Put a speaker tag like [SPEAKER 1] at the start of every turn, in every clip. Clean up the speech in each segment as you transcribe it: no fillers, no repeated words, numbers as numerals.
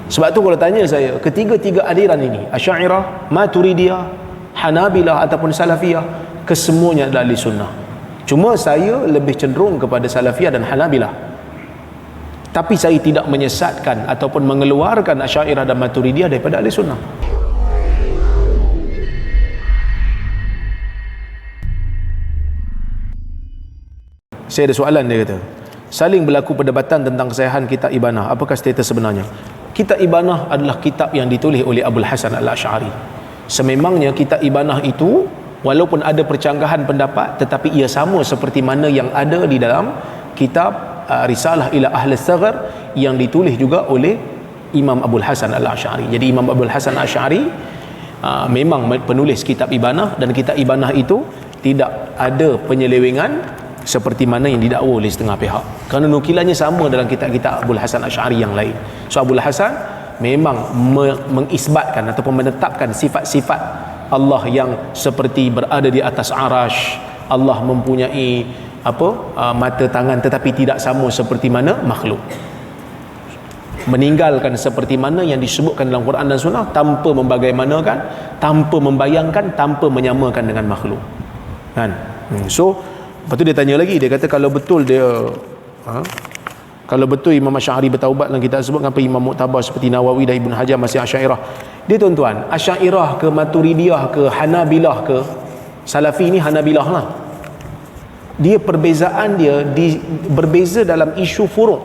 [SPEAKER 1] Sebab tu kalau tanya saya, ketiga-tiga aliran ini, Asy'ariyah, Maturidiyah, Hanabilah ataupun Salafiyah, kesemuanya adalah ahli sunnah. Cuma saya lebih cenderung kepada Salafiyah dan Hanabilah. Tapi saya tidak menyesatkan ataupun mengeluarkan Asy'ariyah dan Maturidiyah daripada ahli sunnah. Saya ada soalan, dia kata, saling berlaku perdebatan tentang kesahihan kitab Ibanah. Apakah status sebenarnya? Kitab Ibanah adalah kitab yang ditulis oleh Abul Hasan Al-Asy'ari. Sememangnya kitab Ibanah itu, walaupun ada percanggahan pendapat, tetapi ia sama seperti mana yang ada di dalam kitab Risalah ila Ahli Saghar yang ditulis juga oleh Imam Abul Hasan Al-Asy'ari. Jadi Imam Abul Hasan Al-Asy'ari memang penulis kitab Ibanah, dan kitab Ibanah itu tidak ada penyelewengan seperti mana yang didakwa oleh setengah pihak, kerana nukilannya sama dalam kitab-kitab Abul Hasan Asy'ari yang lain. So Abul Hasan memang mengisbatkan ataupun menetapkan sifat-sifat Allah yang seperti berada di atas arash, Allah mempunyai mata, tangan, tetapi tidak sama seperti mana makhluk. Meninggalkan seperti mana yang disebutkan dalam Quran dan Sunnah, tanpa membagaimanakan, tanpa membayangkan, tanpa menyamakan dengan makhluk, kan? So lepas tu dia tanya lagi, dia kata kalau betul kalau betul Imam Asy'ari bertaubat dalam kitab tersebut, kenapa Imam Mu'tabar seperti Nawawi dan Ibn Hajar masih Asy'ariyah? Dia tuan-tuan, Asy'ariyah ke Maturidiyah ke Hanabilah ke Salafi ni, Hanabilah lah. Dia perbezaan dia berbeza dalam isu furu',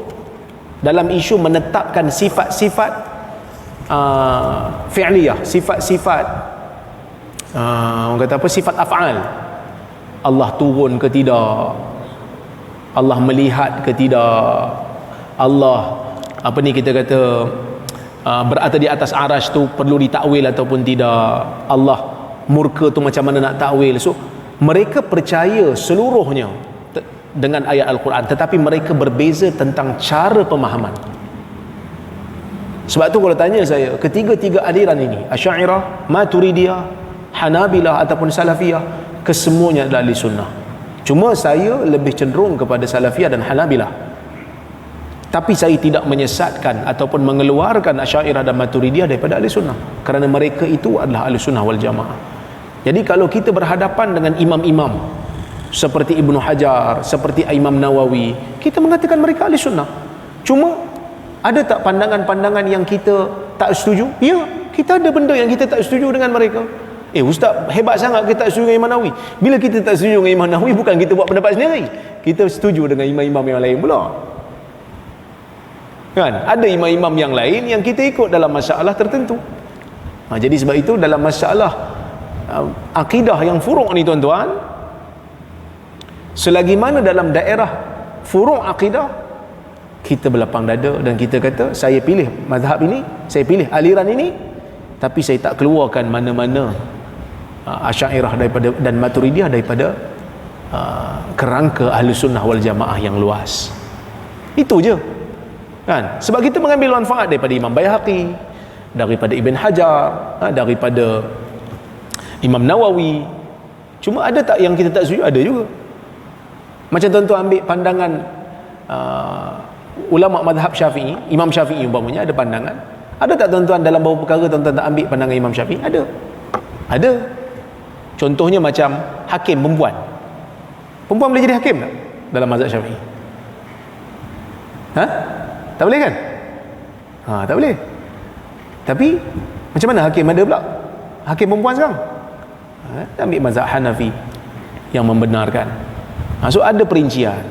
[SPEAKER 1] dalam isu menetapkan sifat-sifat fi'liyah, sifat-sifat orang kata apa, sifat af'al. Allah turun ke tidak, Allah melihat ke tidak, Allah kita kata berada di atas arash tu perlu ditakwil ataupun tidak, Allah murka tu macam mana nak takwil. So mereka percaya seluruhnya dengan ayat Al-Quran, tetapi mereka berbeza tentang cara pemahaman. Sebab tu kalau tanya saya, ketiga-tiga aliran ini, Asy'ariyah, Maturidiyah, Hanabilah ataupun Salafiyah, kesemuanya adalah ahli sunnah. Cuma saya lebih cenderung kepada Salafiyah dan Hanabilah. Tapi saya tidak menyesatkan ataupun mengeluarkan Asy'ariyah dan Maturidiyah daripada ahli sunnah, kerana mereka itu adalah ahli sunnah wal jamaah. Jadi kalau kita berhadapan dengan imam-imam seperti Ibnu Hajar, seperti Imam Nawawi, kita mengatakan mereka ahli sunnah. Cuma ada tak pandangan-pandangan yang kita tak setuju? Ya, kita ada benda yang kita tak setuju dengan mereka. Ustaz, hebat sangat kita tak setuju dengan Imam Nawawi. Bila kita tak setuju dengan Imam Nawawi, bukan kita buat pendapat sendiri, kita setuju dengan imam-imam yang lain pula, kan? Ada imam-imam yang lain yang kita ikut dalam masalah tertentu. Jadi sebab itu dalam masalah akidah yang furu' ni tuan-tuan, selagi mana dalam daerah furu' akidah, kita berlapang dada dan kita kata, saya pilih mazhab ini, saya pilih aliran ini, tapi saya tak keluarkan mana-mana Asy'ariyah daripada dan Maturidiyah daripada kerangka ahli sunnah wal jamaah yang luas. Itu je, kan? Sebab kita mengambil manfaat daripada Imam Baihaqi, daripada Ibn Hajar, daripada Imam Nawawi. Cuma ada tak yang kita tak setuju? Ada juga. Macam tuan-tuan ambil pandangan ulama mazhab Syafi'i, Imam Syafi'i umpamanya ada pandangan. Ada tak tuan-tuan dalam beberapa perkara tuan-tuan tak ambil pandangan Imam Syafi'i? Ada. Contohnya macam hakim perempuan. Perempuan boleh jadi hakim tak dalam mazhab Syafi'i? Tak boleh kan? Tak boleh. Tapi macam mana hakim ada pula hakim perempuan sekarang? Ambil mazhab Hanafi yang membenarkan. So ada perincian.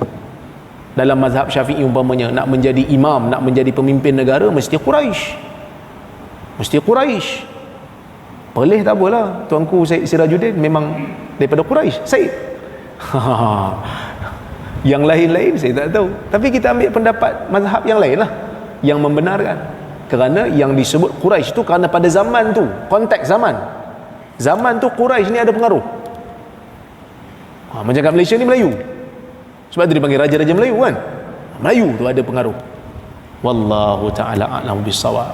[SPEAKER 1] Dalam mazhab Syafi'i umpamanya, nak menjadi imam, nak menjadi pemimpin negara, mesti Quraisy. Boleh tak apalah, tuanku Syed Sirajuddin memang daripada Quraisy, Syed. Yang lain-lain saya tak tahu, tapi kita ambil pendapat mazhab yang lain lah yang membenarkan. Kerana yang disebut Quraisy tu kerana pada zaman tu, konteks zaman tu Quraisy ni ada pengaruh. Macam kat Malaysia ni Melayu, sebab tu dipanggil raja-raja Melayu, kan? Melayu tu ada pengaruh. Wallahu ta'ala a'lam bissawab.